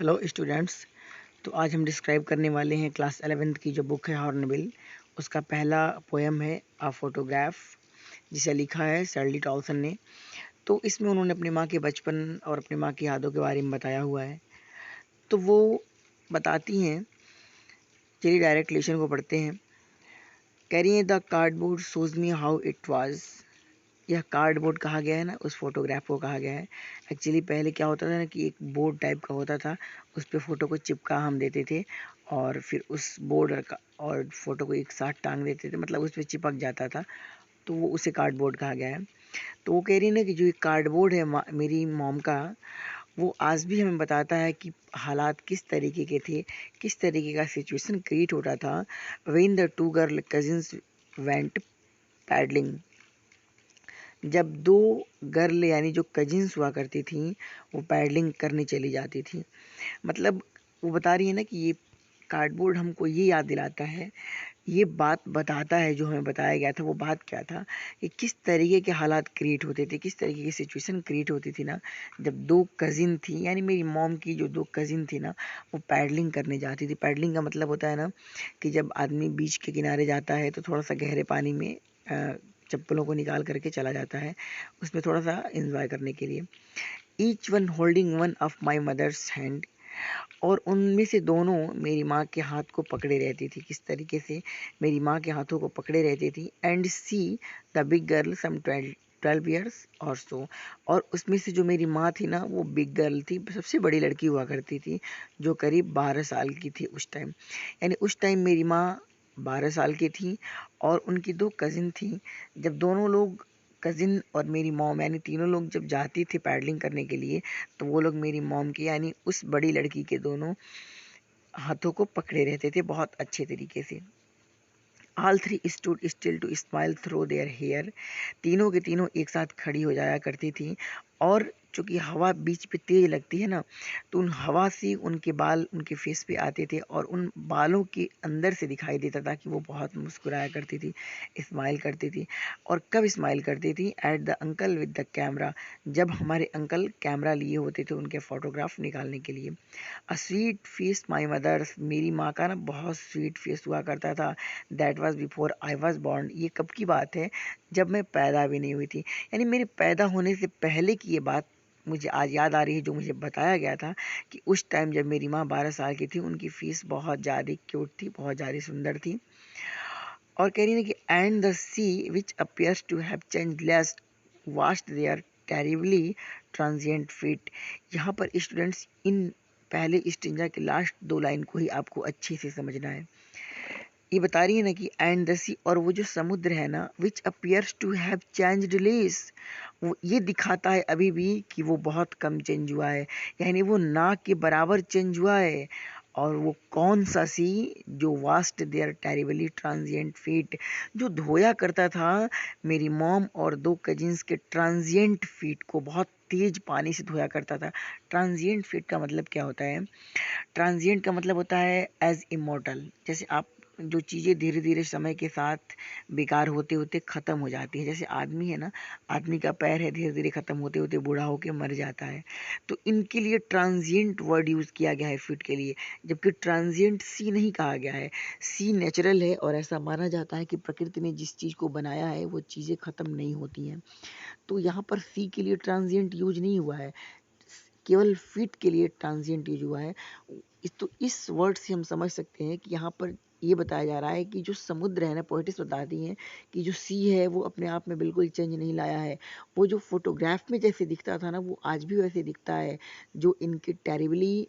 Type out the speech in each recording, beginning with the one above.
Hello students. तो आज हम डिस्क्राइब करने वाले हैं क्लास 11th की जो बुक है हॉर्नबिल, उसका पहला पोएम है अ फोटोग्राफ, जिसे लिखा है शर्ली टॉल्सन ने। तो इसमें उन्होंने अपनी माँ के बचपन और अपनी माँ की यादों के बारे में बताया हुआ है। तो वो बताती हैं, चलिए डायरेक्ट लेसन को पढ़ते हैं। कह रही हैं the cardboard shows me how it was. यह कार्डबोर्ड कहा गया है ना, उस फोटोग्राफ को कहा गया है। एक्चुअली पहले क्या होता था ना कि एक बोर्ड टाइप का होता था, उस पे फ़ोटो को चिपका हम देते थे और फिर उस बोर्ड का और फोटो को एक साथ टांग देते थे, मतलब उस पर चिपक जाता था। तो वो उसे कार्डबोर्ड कहा गया है। तो वो कह रही है ना कि जो ये कार्डबोर्ड है मेरी मॉम का, वो आज भी हमें बताता है कि हालात किस तरीके के थे, किस तरीके का सिचुएशन क्रिएट होता था when the two girl cousins went paddling. जब दो गर्ल यानी जो कजिन्स हुआ करती थी, वो पैडलिंग करने चली जाती थी। मतलब वो बता रही है ना कि ये कार्डबोर्ड हमको ये याद दिलाता है, ये बात बताता है, जो हमें बताया गया था वो बात क्या था कि किस तरीके के हालात क्रिएट होते थे, किस तरीके की सिचुएशन क्रिएट होती थी ना, जब दो कजिन थी यानी मेरी मॉम की जो दो कजिन थी ना, वो पैडलिंग करने जाती थी। पैडलिंग का मतलब होता है ना कि जब आदमी बीच के किनारे जाता है तो थोड़ा सा गहरे पानी में चप्पलों को निकाल करके चला जाता है, उसमें थोड़ा सा एंजॉय करने के लिए। Each one holding one of my mother's hand, और उनमें से दोनों मेरी माँ के हाथ को पकड़े रहती थी। किस तरीके से मेरी माँ के हाथों को पकड़े रहती थी। And see the big girl some 12 years और सो, और उसमें से जो मेरी माँ थी ना, वो बिग गर्ल थी, सबसे बड़ी लड़की हुआ करती थी, जो करीब 12 साल की थी उस टाइम। यानी उस टाइम मेरी माँ 12 साल की थी और उनकी दो कज़िन थी। जब दोनों लोग कज़िन और मेरी मॉम यानी तीनों लोग जब जाती थी पैडलिंग करने के लिए, तो वो लोग मेरी मॉम के यानी उस बड़ी लड़की के दोनों हाथों को पकड़े रहते थे बहुत अच्छे तरीके से। All three stood still to smile through their hair, तीनों के तीनों एक साथ खड़ी हो जाया करती थी। और चूंकि हवा बीच पे तेज लगती है ना, तो उन हवा से उनके बाल उनके फेस पे आते थे और उन बालों के अंदर से दिखाई देता था कि वो बहुत मुस्कुराया करती थी, स्माइल करती थी। और कब स्माइल करती थी? At the uncle with the camera, जब हमारे अंकल कैमरा लिए होते थे उनके फोटोग्राफ निकालने के लिए। A sweet face my mother's, मेरी माँ का ना बहुत स्वीट फेस हुआ करता था। That was before I was born, ये कब की बात है? जब मैं पैदा भी नहीं हुई थी, यानी मेरे पैदा होने से पहले की ये बात मुझे आज याद आ रही है, जो मुझे बताया गया था कि उस टाइम जब मेरी माँ 12 साल की थी, उनकी फेस बहुत ज़्यादा क्यूट थी, बहुत ज़्यादा सुंदर थी। और कह रही है कि and the sea which appears to have changed less vast their terribly transient feet. यहाँ पर स्टूडेंट्स इन पहले स्टेंजा के लास्ट दो लाइन को ही आपको अच्छे से समझना है। ये बता रही है ना कि एंड द सी, और वो जो समुद्र है ना, which appears to have changed less, वो ये दिखाता है अभी भी कि वो बहुत कम चेंज हुआ है, यानी वो ना के बराबर चेंज हुआ है। और वो कौन सा सी? जो vast their terribly transient feet, जो धोया करता था मेरी मॉम और दो कजिन्स के ट्रांजिएंट फीट को, बहुत तेज पानी से धोया करता था। ट्रांजिएंट फीट का मतलब क्या होता है? ट्रांजिएंट का मतलब होता है एज इमोर्टल। जैसे आप जो चीज़ें धीरे धीरे समय के साथ बेकार होते होते ख़त्म हो जाती है, जैसे आदमी है ना, आदमी का पैर है, धीरे धीरे ख़त्म होते होते बूढ़ा होके मर जाता है। तो इनके लिए ट्रांजिएंट वर्ड यूज़ किया गया है फिट के लिए, जबकि ट्रांजिएंट सी नहीं कहा गया है। सी नेचुरल है और ऐसा माना जाता है कि प्रकृति ने जिस चीज़ को बनाया है वो चीज़ें ख़त्म नहीं होती हैं। तो यहाँ पर सी के लिए ट्रांजिएंट यूज नहीं हुआ है, केवल फिट के लिए ट्रांजिएंट यूज हुआ है। तो इस वर्ड से हम समझ सकते हैं कि यहाँ पर ये बताया जा रहा है कि जो समुद्र है ना, पोइटिस बताती हैं कि जो सी है वो अपने आप में बिल्कुल चेंज नहीं लाया है। वो जो फोटोग्राफ में जैसे दिखता था ना, वो आज भी वैसे दिखता है, जो इनके टेरिबली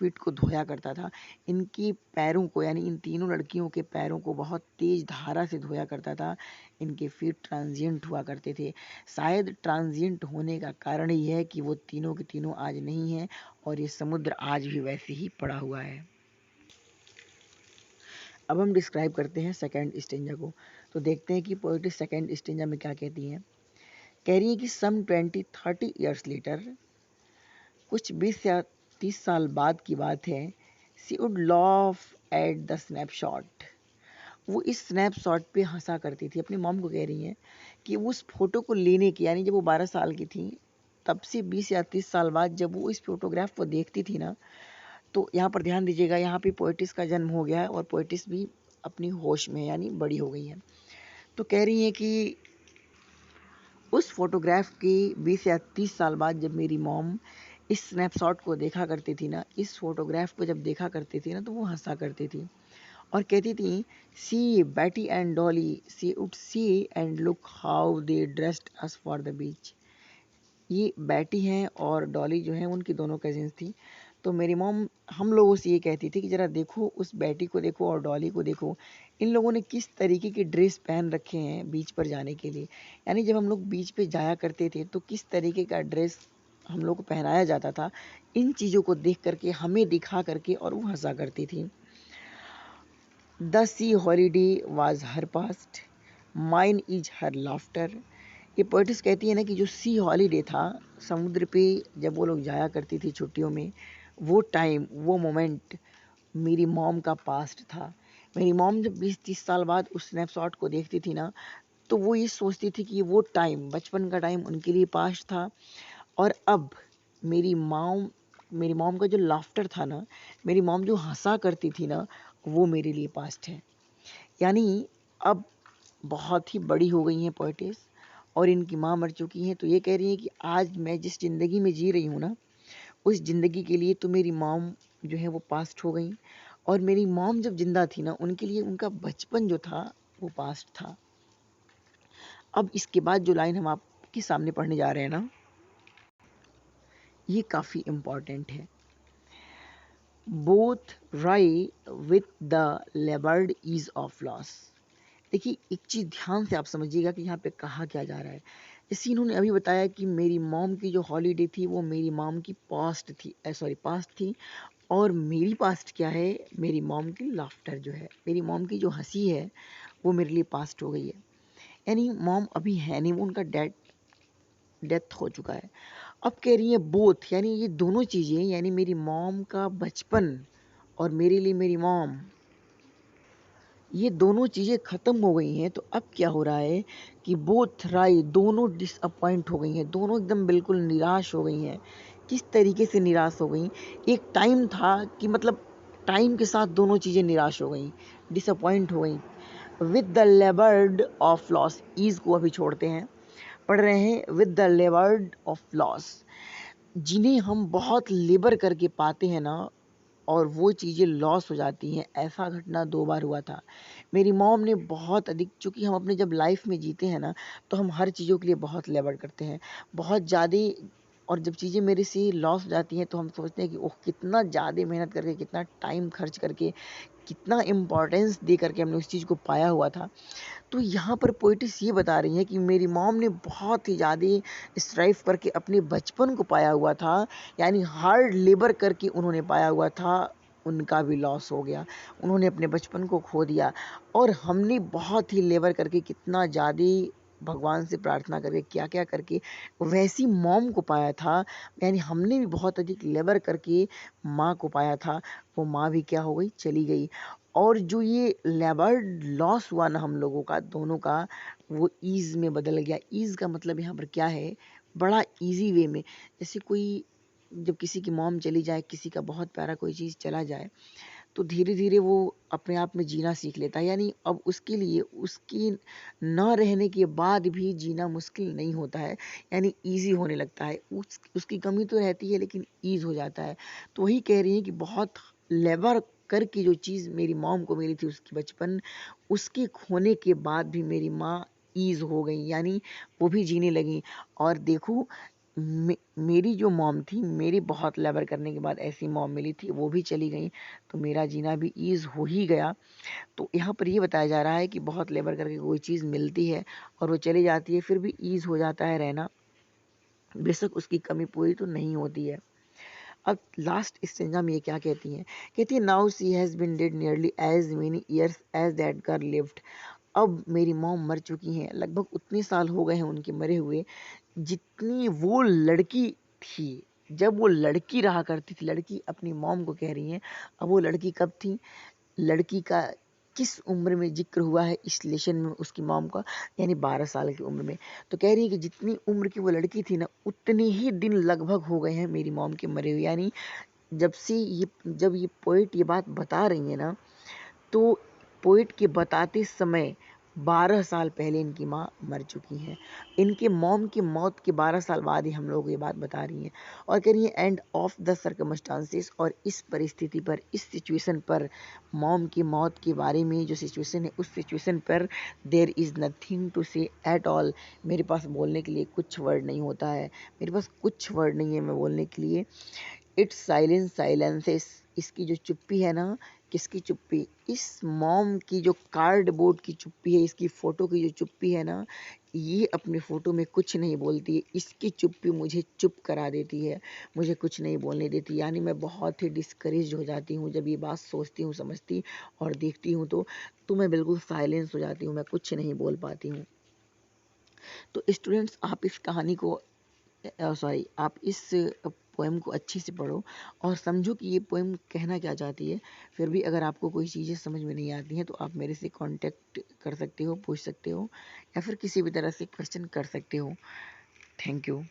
फीट को धोया करता था। इनकी पैरों को यानी इन तीनों लड़कियों के पैरों को बहुत तेज धारा से धोया करता था। इनके फीट ट्रांजिएंट हुआ करते थे। शायद ट्रांजिएंट होने का कारण ही है कि वो तीनों के तीनों आज नहीं हैं और ये समुद्र आज भी वैसे ही पड़ा हुआ है। अब हम डिस्क्राइब करते हैं सेकंड स्टेंजा को। तो देखते हैं कि पोएट्री सेकंड स्टेंजा में क्या कहती है। कह रही है कि सम 20-30 ईयर्स लेटर, कुछ 20 या 30 साल बाद की बात है। She would laugh at the snapshot, वो इस स्नैपशॉट पे हंसा करती थी। अपनी मॉम को कह रही हैं कि उस फोटो को लेने की, यानी जब वो 12 साल की थी, तब से 20 या 30 साल बाद जब वो इस फोटोग्राफ को देखती थी ना, तो यहाँ पर ध्यान दीजिएगा, यहाँ पे पोएटिस का जन्म हो गया है और पोएटिस भी अपनी होश में यानी बड़ी हो गई है। तो कह रही हैं कि उस फोटोग्राफ के 20 या 30 साल बाद जब मेरी मॉम इस स्नैपशॉट को देखा करती थी ना, इस फोटोग्राफ को जब देखा करती थी ना, तो वो हंसा करती थी और कहती थी, see Betty and Dolly, she would see and look how they dressed us for the beach. ये बैटी हैं और डॉली जो हैं उनकी दोनों कजिन्स थी। तो मेरी मॉम हम लोगों से ये कहती थी कि ज़रा देखो, उस बैटी को देखो और डॉली को देखो, इन लोगों ने किस तरीके के ड्रेस पहन रखे हैं बीच पर जाने के लिए। यानी जब हम लोग बीच पे जाया करते थे तो किस तरीके का ड्रेस हम लोग को पहनाया जाता था, इन चीज़ों को देख करके, हमें दिखा करके, और वो हंसा करती थी। The C holiday was her past, mine is her laughter. ये पोएटिस कहती है ना कि जो सी हॉलीडे था, समुद्र पे जब वो लोग जाया करती थी छुट्टियों में, वो टाइम, वो मोमेंट मेरी मॉम का पास्ट था। मेरी मॉम जब 20-30 साल बाद उस स्नैपशॉट को देखती थी ना, तो वो ये सोचती थी कि वो टाइम, बचपन का टाइम उनके लिए पास्ट था। और अब मेरी मॉम का जो लाफ्टर था ना, मेरी मॉम जो हंसा करती थी ना, वो मेरे लिए पास्ट है। यानी अब बहुत ही बड़ी हो गई हैं पोएटिस और इनकी माँ मर चुकी हैं। तो ये कह रही हैं कि आज मैं जिस ज़िंदगी में जी रही हूँ ना, उस ज़िंदगी के लिए तो मेरी मॉम जो है वो पास्ट हो गई, और मेरी मॉम जब जिंदा थी ना, उनके लिए उनका बचपन जो था वो पास्ट था। अब इसके बाद जो लाइन हम आपके सामने पढ़ने जा रहे हैं ना, ये काफ़ी इम्पॉर्टेंट है। बोथ राई with the लेबर्ड is of loss. देखिए, एक चीज़ ध्यान से आप समझिएगा कि यहाँ पे कहा क्या जा रहा है। जैसे इन्होंने अभी बताया कि मेरी मॉम की जो हॉलीडे थी वो मेरी मॉम की पास्ट थी, और मेरी पास्ट क्या है, मेरी मॉम की लाफ्टर जो है, मेरी मॉम की जो हंसी है, वो मेरे लिए पास्ट हो गई है। यानी मॉम अभी है नहीं, वो उनका डेथ हो चुका है। अब कह रही है बोथ, यानी ये दोनों चीज़ें, यानी मेरी मॉम का बचपन और मेरे लिए मेरी मॉम, ये दोनों चीज़ें ख़त्म हो गई हैं। तो अब क्या हो रहा है कि बोथ राय, दोनों डिसअपॉइंट हो गई हैं, दोनों एकदम बिल्कुल निराश हो गई हैं। किस तरीके से निराश हो गई? एक टाइम था कि मतलब टाइम के साथ दोनों चीज़ें निराश हो गई, डिसअपॉइंट हो गई। With the laboured of loss, ease को अभी छोड़ते हैं, पढ़ रहे हैं with the laboured of loss. जिन्हें हम बहुत लेबर करके पाते हैं ना, और वो चीज़ें लॉस हो जाती हैं, ऐसा घटना 2 बार हुआ था। मेरी मॉम ने बहुत अधिक, चूँकि हम अपने जब लाइफ में जीते हैं ना, तो हम हर चीज़ों के लिए बहुत लेबर करते हैं, बहुत ज़्यादा। और जब चीज़ें मेरे से लॉस हो जाती हैं तो हम सोचते हैं कि ओह! कितना ज़्यादा मेहनत करके, कितना टाइम खर्च करके, कितना इम्पोर्टेंस दे करके हमने उस चीज़ को पाया हुआ था। तो यहाँ पर पोएटिस ये बता रही हैं कि मेरी मॉम ने बहुत ही ज़्यादा स्ट्राइव करके अपने बचपन को पाया हुआ था, यानी हार्ड लेबर करके उन्होंने पाया हुआ था, उनका भी लॉस हो गया, उन्होंने अपने बचपन को खो दिया। और हमने बहुत ही लेबर करके, कितना ज़्यादा भगवान से प्रार्थना करके, क्या क्या करके वैसी मॉम को पाया था। यानी हमने भी बहुत अधिक लेबर करके माँ को पाया था, वो माँ भी क्या हो गई, चली गई। और जो ये लेबर लॉस हुआ ना हम लोगों का, दोनों का, वो ईज़ में बदल गया। ईज़ का मतलब यहाँ पर क्या है, बड़ा ईज़ी वे में। जैसे कोई, जब किसी की मॉम चली जाए, किसी का बहुत प्यारा कोई चीज़ चला जाए, तो धीरे धीरे वो अपने आप में जीना सीख लेता है। यानी अब उसके लिए उसकी न रहने के बाद भी जीना मुश्किल नहीं होता है, यानी ईज़ी होने लगता है। उसकी कमी तो रहती है लेकिन ईज़ हो जाता है। तो वही कह रही हैं कि बहुत लेबर करके जो चीज़ मेरी मॉम को मिली थी, उसकी बचपन, उसके खोने के बाद भी मेरी माँ ईज़ हो गई, यानी वो भी जीने लगी। और देखो, मेरी जो मॉम थी, मेरी बहुत लेबर करने के बाद ऐसी मॉम मिली थी, वो भी चली गई, तो मेरा जीना भी ईज़ हो ही गया। तो यहाँ पर ये बताया जा रहा है कि बहुत लेबर करके कोई चीज़ मिलती है और वो चली जाती है, फिर भी ईज़ हो जाता है रहना, बेशक उसकी कमी पूरी तो नहीं होती है। अब लास्ट स्टेंजा में ये क्या कहती हैं, कहती है now she has been dead nearly as many years as that girl lived. अब मेरी मॉम मर चुकी हैं, लगभग उतने साल हो गए हैं उनके मरे हुए, जितनी वो लड़की थी, जब वो लड़की रहा करती थी। लड़की अपनी मॉम को कह रही हैं। अब वो लड़की कब थी? लड़की का किस उम्र में जिक्र हुआ है इस लेसन में उसकी मॉम का, यानी 12 साल की उम्र में। तो कह रही है कि जितनी उम्र की वो लड़की थी ना, उतने ही दिन लगभग हो गए हैं मेरी मॉम के मरे हुए। यानी जब ये पोइट ये बात बता रही है ना, तो पोइट के बताते समय 12 साल पहले इनकी माँ मर चुकी हैं। इनके मॉम की मौत के 12 साल बाद ही हम लोग ये बात बता रही हैं, और कह रही है एंड ऑफ द सर्कमस्टांसेस, और इस परिस्थिति पर, इस सिचुएशन पर, मॉम की मौत के बारे में जो सिचुएशन है, उस सिचुएशन पर देयर इज़ नथिंग टू से एट ऑल। मेरे पास बोलने के लिए कुछ वर्ड नहीं होता है, मेरे पास कुछ वर्ड नहीं है मैं बोलने के लिए। इट्स साइलेंस साइलेंसेस, इसकी जो चुप्पी है ना, किसकी चुप्पी, इस मॉम की जो कार्डबोर्ड की चुप्पी है, इसकी फ़ोटो की जो चुप्पी है ना, ये अपनी फ़ोटो में कुछ नहीं बोलती है। इसकी चुप्पी मुझे चुप करा देती है, मुझे कुछ नहीं बोलने देती। यानी मैं बहुत ही डिस्करेज हो जाती हूँ जब ये बात सोचती हूँ, समझती और देखती हूँ, तो मैं बिल्कुल साइलेंस हो जाती हूँ, मैं कुछ नहीं बोल पाती हूँ। तो स्टूडेंट्स, आप इस कहानी को सॉरी आप इस पोएम को अच्छे से पढ़ो और समझो कि ये पोएम कहना क्या चाहती है। फिर भी अगर आपको कोई चीज़ें समझ में नहीं आती हैं तो आप मेरे से कांटेक्ट कर सकते हो, पूछ सकते हो, या फिर किसी भी तरह से क्वेश्चन कर सकते हो। Thank you.